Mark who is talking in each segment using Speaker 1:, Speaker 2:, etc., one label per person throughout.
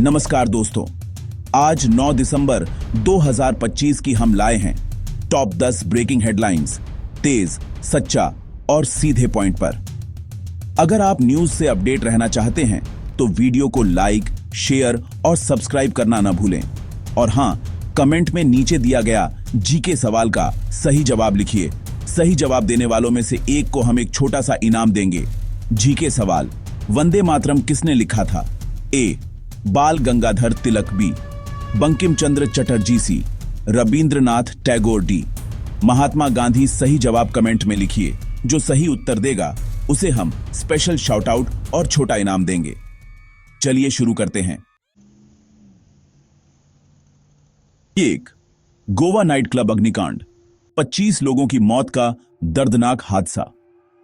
Speaker 1: नमस्कार दोस्तों, आज 9 दिसंबर 2025 की हम लाए हैं टॉप 10 ब्रेकिंग हेडलाइंस, तेज, सच्चा और सीधे पॉइंट पर। अगर आप न्यूज से अपडेट रहना चाहते हैं तो वीडियो को लाइक, शेयर और सब्सक्राइब करना ना भूलें। और हां, कमेंट में नीचे दिया गया जीके सवाल का सही जवाब लिखिए। सही जवाब देने वालों में से एक को हम एक छोटा सा इनाम देंगे। जीके सवाल, वंदे मातरम किसने लिखा था? ए, बाल गंगाधर तिलक, बी, बंकिम चंद्र चटर्जी, सी, रविंद्रनाथ टैगोर, डी, महात्मा गांधी। सही जवाब कमेंट में लिखिए। जो सही उत्तर देगा उसे हम स्पेशल शाउट आउट और छोटा इनाम देंगे। चलिए शुरू करते हैं। 1. गोवा नाइट क्लब अग्निकांड, 25 लोगों की मौत का दर्दनाक हादसा।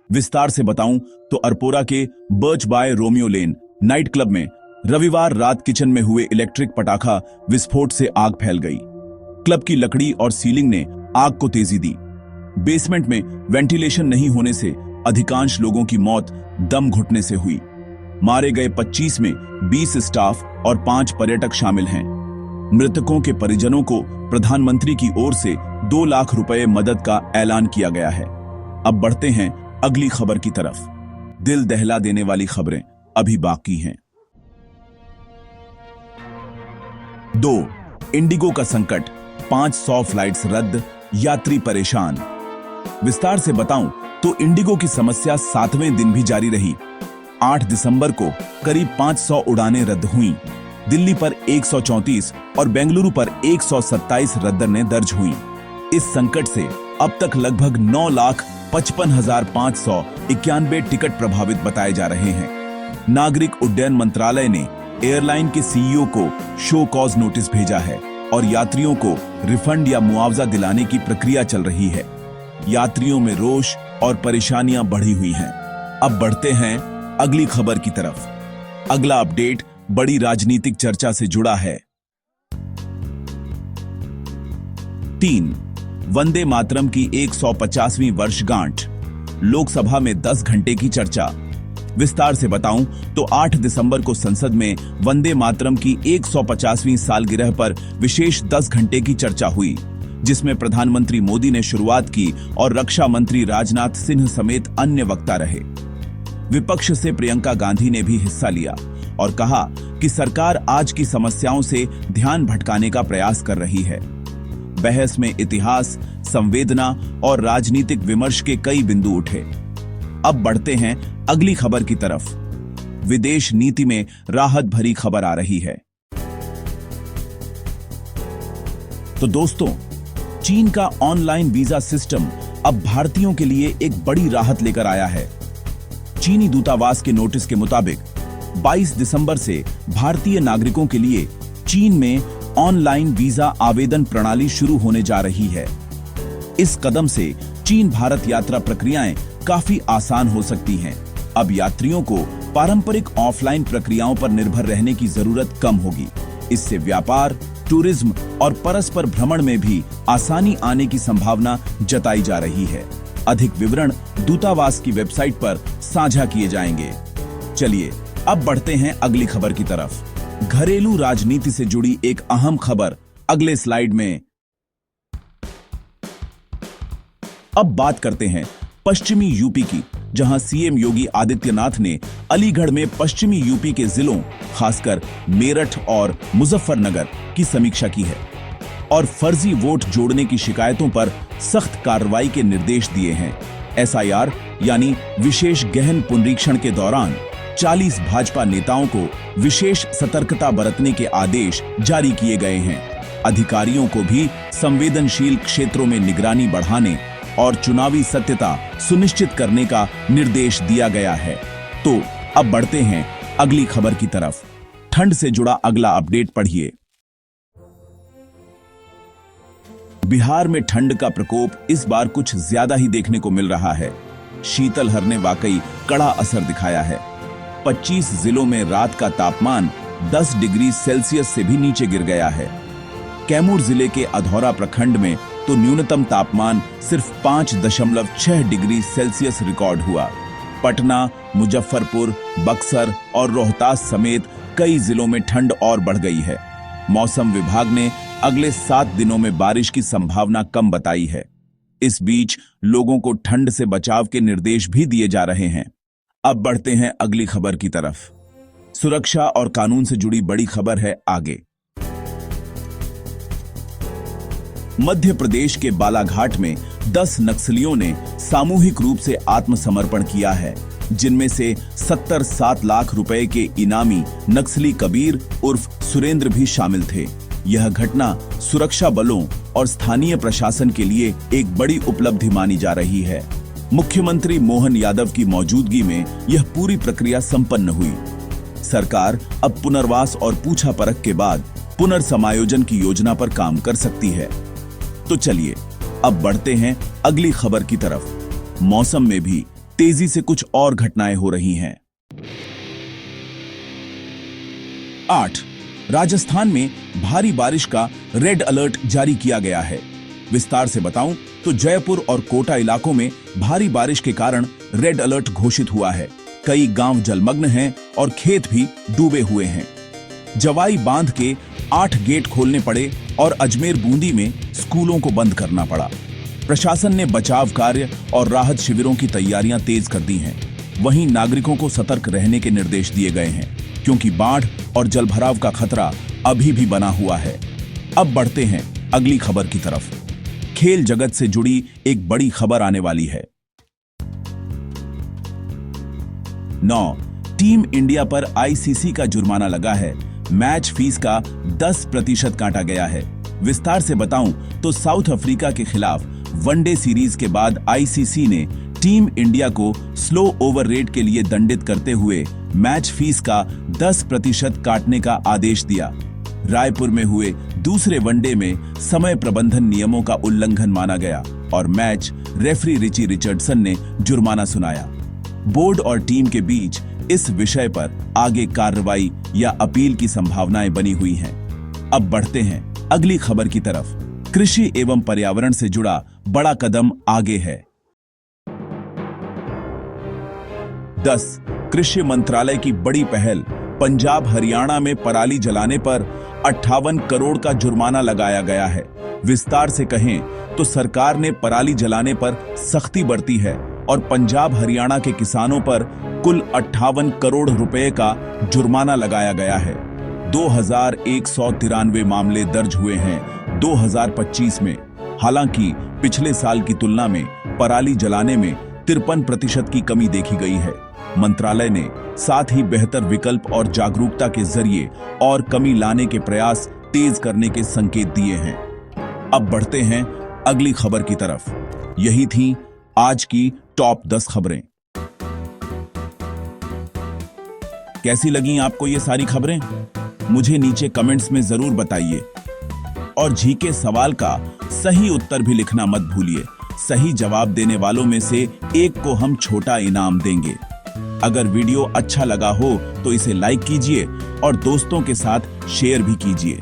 Speaker 1: विस्तार से बताऊं तो अरपोरा के Birch by Romeo Lane night club में रविवार रात किचन में हुए इलेक्ट्रिक पटाखा विस्फोट से आग फैल गई। क्लब की लकड़ी और सीलिंग ने आग को तेजी दी। बेसमेंट में वेंटिलेशन नहीं होने से अधिकांश लोगों की मौत दम घुटने से हुई। मारे गए 25 में 20 स्टाफ और 5 पर्यटक शामिल हैं। मृतकों के परिजनों को प्रधानमंत्री की ओर से 2 लाख रुपए मदद का ऐलान किया गया है। अब बढ़ते हैं अगली खबर की तरफ। दिल दहला देने वाली खबरें अभी बाकी हैं। 2. इंडिगो का संकट, 500 फ्लाइट्स रद्द, यात्री परेशान। विस्तार से बताऊं तो इंडिगो की समस्या 7वें दिन भी जारी रही। 8 दिसंबर को करीब 500 उड़ानें रद्द हुईं। दिल्ली पर 134 और बेंगलुरु पर 127 रद्दनें दर्ज हुईं। इस संकट से अब तक लगभग 9,55,591 टिकट प्रभावित बताए जा रहे हैं। नागरिक उड्डयन मंत्रालय ने एयरलाइन के सीईओ को शो कॉज नोटिस भेजा है और यात्रियों को रिफंड या मुआवजा दिलाने की प्रक्रिया चल रही है। यात्रियों में रोष और परेशानियां बढ़ी हुई हैं। अब बढ़ते हैं अगली खबर की तरफ। अगला अपडेट बड़ी राजनीतिक चर्चा से जुड़ा है। 3. वंदे मातरम की 150वीं वर्षगांठ, लोकसभा में 10 घंटे की चर्चा। विस्तार से बताऊं तो 8 दिसंबर को संसद में वंदे मातरम की 150वीं सालगिरह पर विशेष 10 घंटे की चर्चा हुई, जिसमें प्रधानमंत्री मोदी ने शुरुआत की और रक्षा मंत्री राजनाथ सिंह समेत अन्य वक्ता रहे। विपक्ष से प्रियंका गांधी ने भी हिस्सा लिया और कहा कि सरकार आज की समस्याओं से ध्यान भटकाने का प्रयास कर रही है। बहस में इतिहास, संवेदना और राजनीतिक विमर्श के कई बिंदु उठे। अब बढ़ते हैं अगली खबर की तरफ। विदेश नीति में राहत भरी खबर आ रही है। तो दोस्तों, चीन का ऑनलाइन वीजा सिस्टम अब भारतीयों के लिए एक बड़ी राहत लेकर आया है। चीनी दूतावास के नोटिस के मुताबिक 22 दिसंबर से भारतीय नागरिकों के लिए चीन में ऑनलाइन वीजा आवेदन प्रणाली शुरू होने जा रही है। इस कदम से चीन भारत यात्रा प्रक्रियाएं काफी आसान हो सकती हैं। अब यात्रियों को पारंपरिक ऑफलाइन प्रक्रियाओं पर निर्भर रहने की जरूरत कम होगी। इससे व्यापार, टूरिज्म और परस्पर भ्रमण में भी आसानी आने की संभावना जताई जा रही है। अधिक विवरण दूतावास की वेबसाइट पर साझा किए जाएंगे। चलिए अब बढ़ते हैं अगली खबर की तरफ। घरेलू राजनीति से जुड़ी एक अहम खबर अगले स्लाइड में। अब बात करते हैं पश्चिमी यूपी की, जहां सीएम योगी आदित्यनाथ ने अलीगढ़ में पश्चिमी यूपी के जिलों, खासकर मेरठ और मुजफ्फरनगर की समीक्षा की है और फर्जी वोट जोड़ने की शिकायतों पर सख्त कार्रवाई के निर्देश दिए हैं। एसआईआर यानी विशेष गहन पुनरीक्षण के दौरान 40 भाजपा नेताओं को विशेष सतर्कता बरतने के आदेश जारी किए गए हैं। अधिकारियों को भी संवेदनशील क्षेत्रों में निगरानी बढ़ाने और चुनावी सत्यता सुनिश्चित करने का निर्देश दिया गया है। तो अब बढ़ते हैं अगली खबर की तरफ। ठंड से जुड़ा अगला अपडेट पढ़िए। बिहार में ठंड का प्रकोप इस बार कुछ ज्यादा ही देखने को मिल रहा है। शीतलहर ने वाकई कड़ा असर दिखाया है। 25 जिलों में रात का तापमान 10 डिग्री सेल्सियस से भी नीचे गिर गया है। कैमूर जिले के अधौरा प्रखंड में तो न्यूनतम तापमान सिर्फ 5.6 डिग्री सेल्सियस रिकॉर्ड हुआ। पटना, मुजफ्फरपुर, बक्सर और रोहतास समेत कई जिलों में ठंड और बढ़ गई है। मौसम विभाग ने अगले 7 दिनों में बारिश की संभावना कम बताई है। इस बीच लोगों को ठंड से बचाव के निर्देश भी दिए जा रहे हैं। अब बढ़ते हैं अगली खबर की तरफ। सुरक्षा और कानून से जुड़ी बड़ी खबर है आगे। मध्य प्रदेश के बालाघाट में 10 नक्सलियों ने सामूहिक रूप से आत्मसमर्पण किया है, जिनमें से 77 लाख रुपए के इनामी नक्सली कबीर उर्फ सुरेंद्र भी शामिल थे। यह घटना सुरक्षा बलों और स्थानीय प्रशासन के लिए एक बड़ी उपलब्धि मानी जा रही है। मुख्यमंत्री मोहन यादव की मौजूदगी में यह पूरी प्रक्रिया संपन्न हुई। सरकार अब पुनर्वास और पूछा परख के बाद पुनर्समायोजन की योजना पर काम कर सकती है। तो चलिए अब बढ़ते हैं अगली खबर की तरफ। मौसम में भी तेजी से कुछ और घटनाएं हो रही हैं। 8. राजस्थान में भारी बारिश का रेड अलर्ट जारी किया गया है। विस्तार से बताऊं तो जयपुर और कोटा इलाकों में भारी बारिश के कारण रेड अलर्ट घोषित हुआ है। कई गांव जलमग्न हैं और खेत भी डूबे हुए हैं। जवाई बांध के 8 गेट खोलने पड़े और अजमेर बूंदी में स्कूलों को बंद करना पड़ा। प्रशासन ने बचाव कार्य और राहत शिविरों की तैयारियां तेज कर दी हैं। वहीं नागरिकों को सतर्क रहने के निर्देश दिए गए हैं, क्योंकि बाढ़ और जलभराव का खतरा अभी भी बना हुआ है। अब बढ़ते हैं अगली खबर की तरफ। खेल जगत से जुड़ी एक बड़ी खबर आने वाली है। 9. टीम इंडिया पर आईसीसी का जुर्माना लगा है। मैच फीस का 10% काटा गया है। विस्तार से बताऊं तो साउथ अफ्रीका के खिलाफ वनडे सीरीज के बाद आईसीसी ने टीम इंडिया को स्लो ओवर रेट के लिए दंडित करते हुए मैच फीस का 10% काटने का आदेश दिया। रायपुर में हुए दूसरे वनडे में समय प्रबंधन नियमों का उल्लंघन माना गया और मैच रेफरी रिची रिचर्डसन ने जुर्माना सुनाया। बोर्ड और टीम के बीच इस विषय पर आगे कार्रवाई या अपील की संभावनाएं बनी हुई हैं। अब बढ़ते हैं अगली खबर की तरफ। कृषि एवं पर्यावरण से जुड़ा बड़ा कदम आगे है। 10. कृषि मंत्रालय की बड़ी पहल। पंजाब हरियाणा में पराली जलाने पर 58 करोड़ का जुर्माना लगाया गया है। विस्तार से कहें तो सरकार ने पराली जलाने पर सख्ती बरती है और पंजाब हरियाणा के किसानों पर कुल 58 करोड़ रुपए का जुर्माना लगाया गया है। 2193 मामले दर्ज हुए हैं 2025 में। हालांकि पिछले साल की तुलना में पराली जलाने में 53% की कमी देखी गई है। मंत्रालय ने साथ ही बेहतर विकल्प और जागरूकता के जरिए और कमी लाने के प्रयास तेज करने के संकेत दिए हैं। अब बढ़ते हैं अगली खबर की तरफ। यही थी आज की टॉप 10 खबरें। कैसी लगी आपको ये सारी खबरें? मुझे नीचे कमेंट्स में जरूर बताइए और जीके सवाल का सही उत्तर भी लिखना मत भूलिए। सही जवाब देने वालों में से एक को हम छोटा इनाम देंगे। अगर वीडियो अच्छा लगा हो तो इसे लाइक कीजिए और दोस्तों के साथ शेयर भी कीजिए।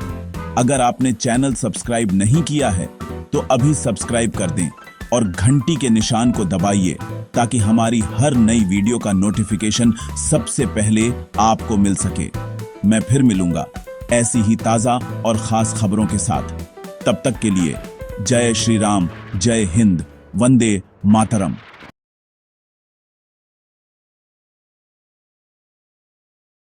Speaker 1: अगर आपने चैनल सब्सक्राइब नहीं किया है तो अभी सब्सक्राइब कर दें और घंटी के निशान को दबाइए ताकि हमारी हर नई वीडियो का नोटिफिकेशन सबसे पहले आपको मिल सके। मैं फिर मिलूंगा ऐसी ही ताजा और खास खबरों के साथ। तब तक के लिए जय श्री राम, जय हिंद, वंदे मातरम।